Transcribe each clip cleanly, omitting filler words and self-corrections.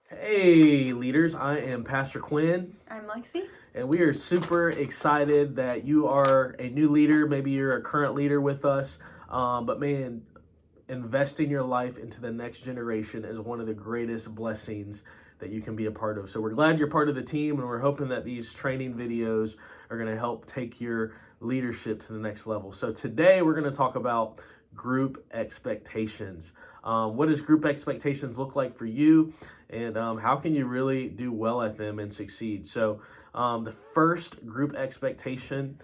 Hey, leaders, I am Pastor Quinn, I'm Lexi. and we are super excited that you are a new leader. Maybe you're a current leader with us, but man, investing your life into the next generation is one of the greatest blessings that you can be a part of. So we're glad you're part of the team, and we're hoping that these training videos are going to help take your leadership to the next level. So today we're going to talk about group expectations. What does group expectations look like for you, and how can you really do well at them and succeed? So the first group expectation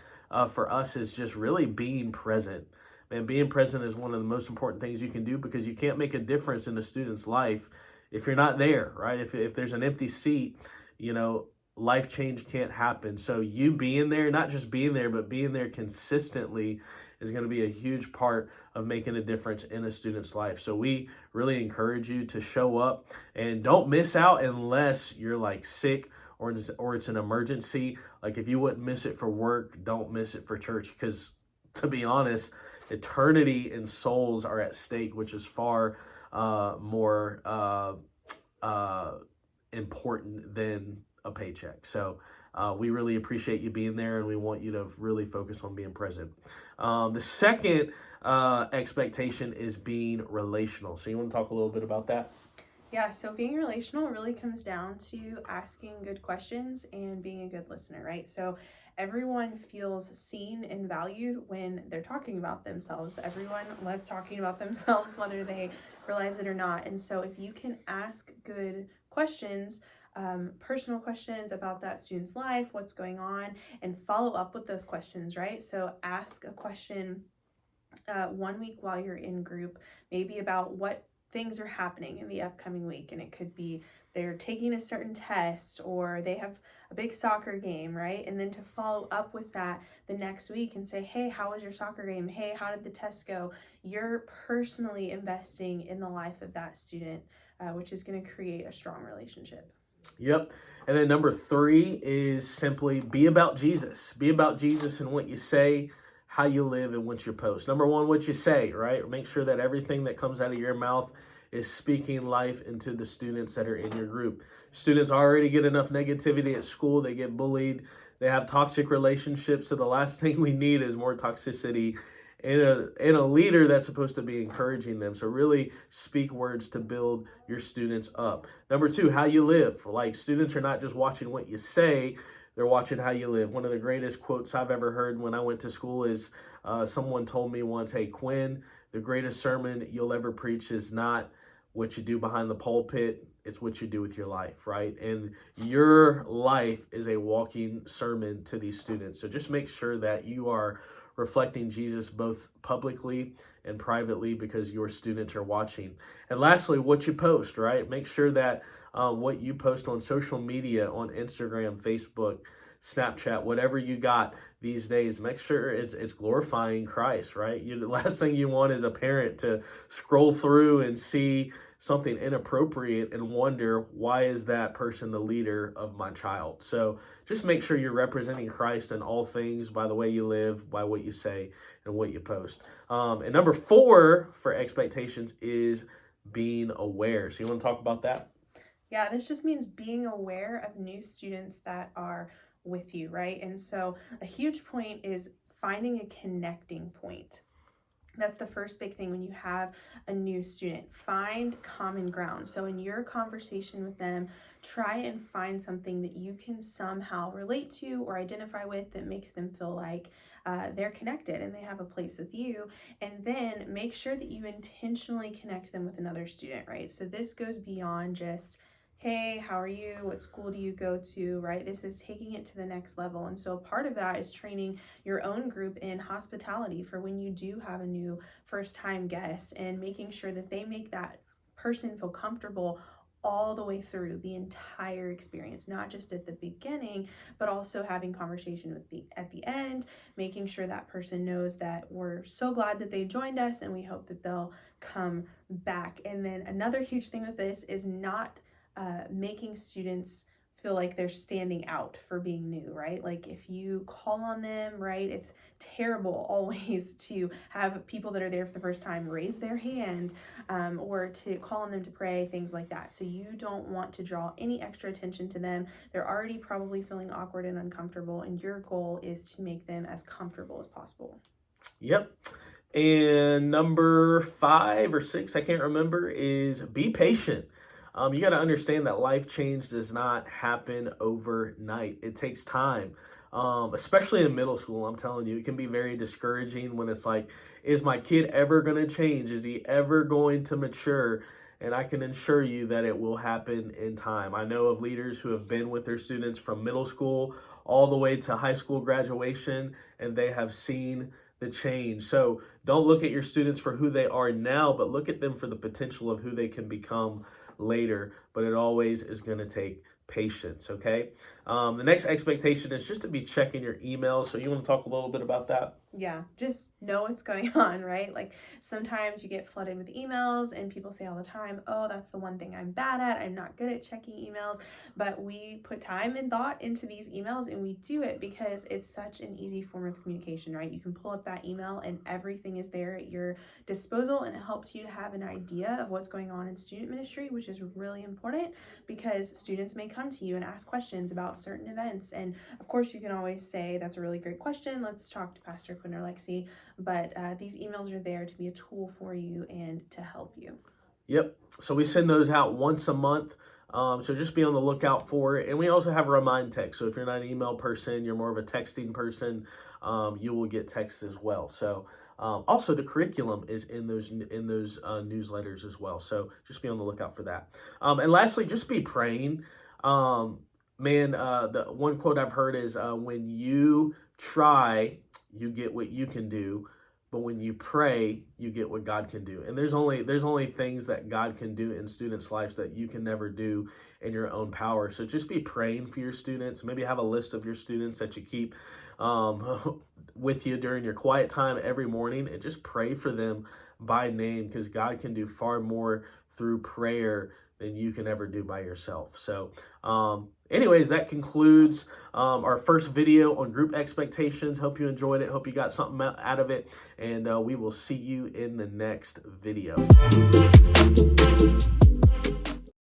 for us is just really being present. Man, being present is one of the most important things you can do because you can't make a difference in a student's life if you're not there, right? If there's an empty seat, you know, life change can't happen. So you being there, not just being there, but being there consistently is going to be a huge part of making a difference in a student's life. So we really encourage you to show up and don't miss out unless you're like sick or it's an emergency. Like if you wouldn't miss it for work, don't miss it for church because to be honest, eternity and souls are at stake, which is far more uh, important than a paycheck. So we really appreciate you being there, and we want you to really focus on being present. The second expectation is being relational. So you want to talk a little bit about that? Yeah, so being relational really comes down to asking good questions and being a good listener, right? So everyone feels seen and valued when they're talking about themselves. Everyone loves talking about themselves, whether they realize it or not. And so if you can ask good questions, personal questions about that student's life, what's going on, and follow up with those questions, right? So ask a question 1 week while you're in group, maybe about what things are happening in the upcoming week. And it could be they're taking a certain test or they have a big soccer game, right? And then to follow up with that the next week and say, hey, how was your soccer game? Hey, how did the test go? You're personally investing in the life of that student, which is going to create a strong relationship. Yep. And then number three is simply be about Jesus. Be about Jesus and what you say, how you live, and what you post. Number one, what you say, right? Make sure that everything that comes out of your mouth is speaking life into the students that are in your group. Students already get enough negativity at school, they get bullied, they have toxic relationships. So the last thing we need is more toxicity in a leader that's supposed to be encouraging them. So really speak words to build your students up. Number two, how you live. Like students are not just watching what you say, they're watching how you live. One of the greatest quotes I've ever heard when I went to school is someone told me once, hey, Quinn, the greatest sermon you'll ever preach is not what you do behind the pulpit, it's what you do with your life, right? And your life is a walking sermon to these students. So just make sure that you are reflecting Jesus both publicly and privately because your students are watching. And lastly, what you post, right? Make sure that what you post on social media, on Instagram, Facebook, Snapchat, whatever you got these days, make sure it's glorifying Christ, right? The last thing you want is a parent to scroll through and see something inappropriate and wonder why is that person the leader of my child. So just make sure you're representing Christ in all things by the way you live, by what you say, and what you post. And number four for expectations is being aware. So you want to talk about that? Yeah, this just means being aware of new students that are with you, right? And so a huge point is finding a connecting point. That's the first big thing when you have a new student. Find common ground. So, in your conversation with them, try and find something that you can somehow relate to or identify with that makes them feel like they're connected and they have a place with you. And then make sure that you intentionally connect them with another student, right? So, this goes beyond just hey, how are you? What school do you go to? Right? This is taking it to the next level. And so part of that is training your own group in hospitality for when you do have a new first time guest and making sure that they make that person feel comfortable all the way through the entire experience, not just at the beginning, but also having conversation with the at the end, making sure that person knows that we're so glad that they joined us and we hope that they'll come back. And then another huge thing with this is not making students feel like they're standing out for being new, right? Like if you call on them, right, it's terrible always to have people that are there for the first time raise their hand, or to call on them to pray, things like that. So you don't want to draw any extra attention to them. They're already probably feeling awkward and uncomfortable, and your goal is to make them as comfortable as possible. Yep. And number 5 or 6, I can't remember, is be patient. You got to understand that life change does not happen overnight. It takes time, especially in middle school. I'm telling you, it can be very discouraging when it's like, is my kid ever going to change? Is he ever going to mature? And I can assure you that it will happen in time. I know of leaders who have been with their students from middle school all the way to high school graduation, and they have seen the change. So don't look at your students for who they are now, but look at them for the potential of who they can become later. But it always is going to take patience, okay? The next expectation is just to be checking your emails. So you want to talk a little bit about that? Yeah, just know what's going on, right? Like sometimes you get flooded with emails and people say all the time, oh, that's the one thing I'm bad at. I'm not good at checking emails. But we put time and thought into these emails, and we do it because it's such an easy form of communication, right? You can pull up that email and everything is there at your disposal, and it helps you to have an idea of what's going on in student ministry, which is really important because students may come to you and ask questions about certain events. And of course, you can always say, that's a really great question. Let's talk to Pastor Quinn or Lexi. But these emails are there to be a tool for you and to help you. Yep. So we send those out once a month. So just be on the lookout for it. And we also have a remind text. So if you're not an email person, you're more of a texting person, you will get texts as well. So also the curriculum is in those newsletters as well. So just be on the lookout for that. And lastly, just be praying. The one quote I've heard is, when you try, you get what you can do. But when you pray, you get what God can do. And there's only things that God can do in students' lives that you can never do in your own power. So just be praying for your students. Maybe have a list of your students that you keep with you during your quiet time every morning, and just pray for them by name, because God can do far more through prayer than you can ever do by yourself. So anyways, that concludes our first video on group expectations. Hope you enjoyed it. Hope you got something out of it. And we will see you in the next video.